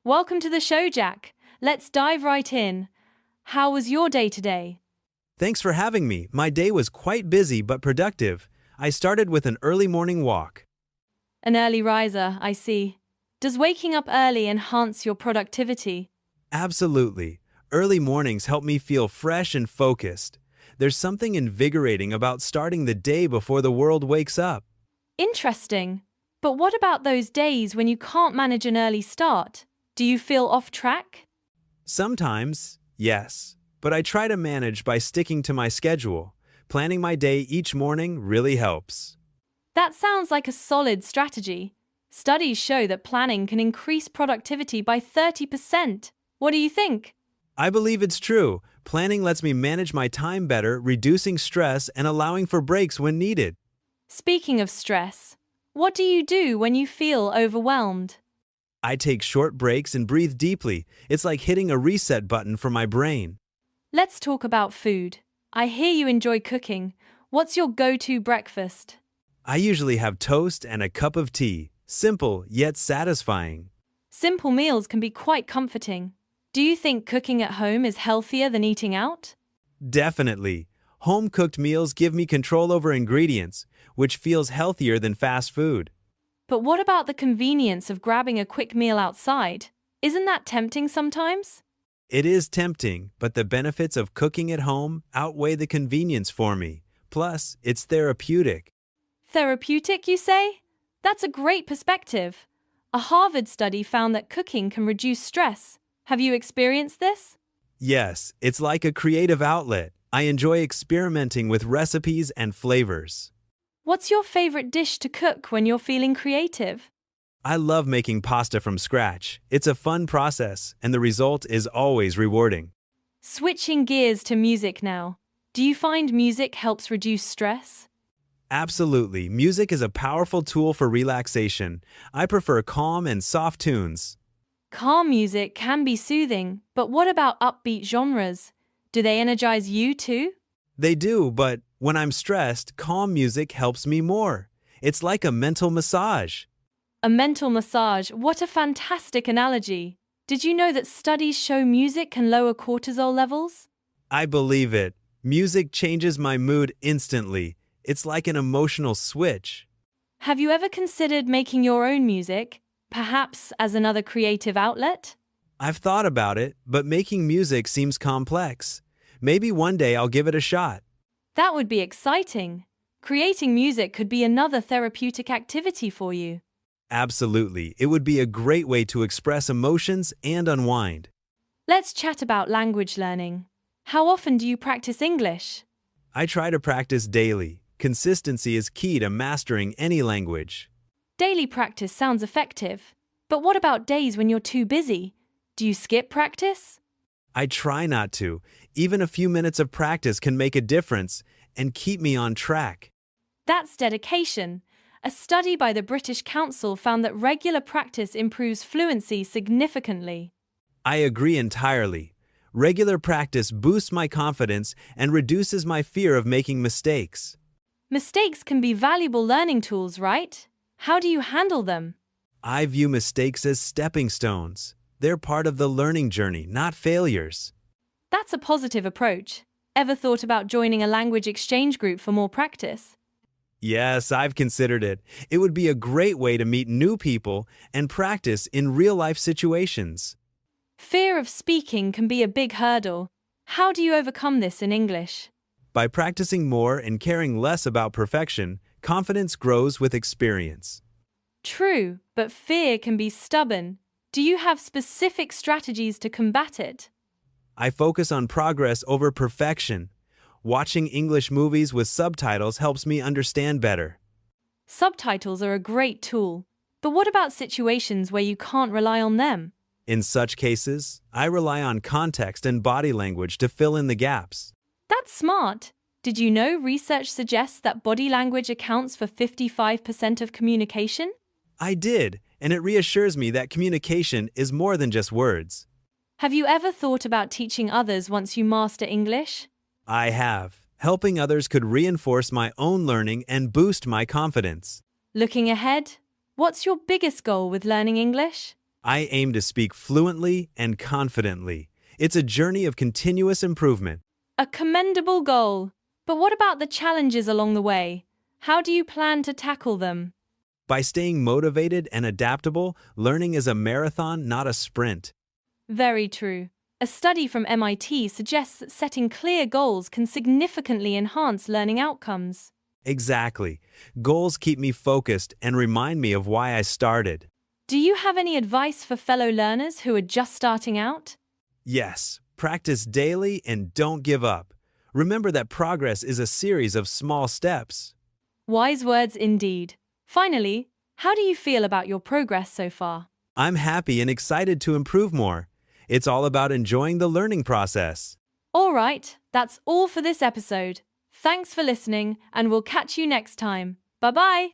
Welcome to the show, Jack. Let's dive right in. How was your day today? Thanks for having me. My day was quite busy but productive. I started with an early morning walk. An early riser, I see. Does waking up early enhance your productivity? Absolutely. Early mornings help me feel fresh and focused. There's something invigorating about starting the day before the world wakes up. Interesting. But what about those days when you can't manage an early start? Do you feel off track? Sometimes, yes, but I try to manage by sticking to my schedule. Planning my day each morning really helps. That sounds like a solid strategy. Studies show that planning can increase productivity by 30%. What do you think? I believe it's true. Planning lets me manage my time better, reducing stress and allowing for breaks when needed. Speaking of stress, what do you do when you feel overwhelmed? I take short breaks and breathe deeply. It's like hitting a reset button for my brain. Let's talk about food. I hear you enjoy cooking. What's your go-to breakfast? I usually have toast and a cup of tea. Simple yet satisfying. Simple meals can be quite comforting. Do you think cooking at home is healthier than eating out? Definitely. Home-cooked meals give me control over ingredients, which feels healthier than fast food. But what about the convenience of grabbing a quick meal outside? Isn't that tempting sometimes? It is tempting, but the benefits of cooking at home outweigh the convenience for me. Plus, it's therapeutic. Therapeutic, you say? That's a great perspective. A Harvard study found that cooking can reduce stress. Have you experienced this? Yes, it's like a creative outlet. I enjoy experimenting with recipes and flavors. What's your favorite dish to cook when you're feeling creative? I love making pasta from scratch. It's a fun process, and the result is always rewarding. Switching gears to music now. Do you find music helps reduce stress? Absolutely, music is a powerful tool for relaxation. I prefer calm and soft tunes. Calm music can be soothing, but what about upbeat genres? Do they energize you too? They do, but when I'm stressed, calm music helps me more. It's like a mental massage. A mental massage, what a fantastic analogy. Did you know that studies show music can lower cortisol levels? I believe it. Music changes my mood instantly. It's like an emotional switch. Have you ever considered making your own music, perhaps as another creative outlet? I've thought about it, but making music seems complex. Maybe one day I'll give it a shot. That would be exciting. Creating music could be another therapeutic activity for you. Absolutely, it would be a great way to express emotions and unwind. Let's chat about language learning. How often do you practice English? I try to practice daily. Consistency is key to mastering any language. Daily practice sounds effective. But what about days when you're too busy? Do you skip practice? I try not to. Even a few minutes of practice can make a difference and keep me on track. That's dedication. A study by the British Council found that regular practice improves fluency significantly. I agree entirely. Regular practice boosts my confidence and reduces my fear of making mistakes. Mistakes can be valuable learning tools, right? How do you handle them? I view mistakes as stepping stones. They're part of the learning journey, not failures. That's a positive approach. Ever thought about joining a language exchange group for more practice? Yes, I've considered it. It would be a great way to meet new people and practice in real-life situations. Fear of speaking can be a big hurdle. How do you overcome this in English? By practicing more and caring less about perfection, confidence grows with experience. True, but fear can be stubborn. Do you have specific strategies to combat it? I focus on progress over perfection. Watching English movies with subtitles helps me understand better. Subtitles are a great tool, but what about situations where you can't rely on them? In such cases, I rely on context and body language to fill in the gaps. That's smart. Did you know research suggests that body language accounts for 55% of communication? I did, and it reassures me that communication is more than just words. Have you ever thought about teaching others once you master English? I have. Helping others could reinforce my own learning and boost my confidence. Looking ahead, what's your biggest goal with learning English? I aim to speak fluently and confidently. It's a journey of continuous improvement. A commendable goal. But what about the challenges along the way? How do you plan to tackle them? By staying motivated and adaptable, learning is a marathon, not a sprint. Very true. A study from MIT suggests that setting clear goals can significantly enhance learning outcomes. Exactly. Goals keep me focused and remind me of why I started. Do you have any advice for fellow learners who are just starting out? Yes, practice daily and don't give up. Remember that progress is a series of small steps. Wise words indeed. Finally, how do you feel about your progress so far? I'm happy and excited to improve more. It's all about enjoying the learning process. All right, that's all for this episode. Thanks for listening, and we'll catch you next time. Bye-bye.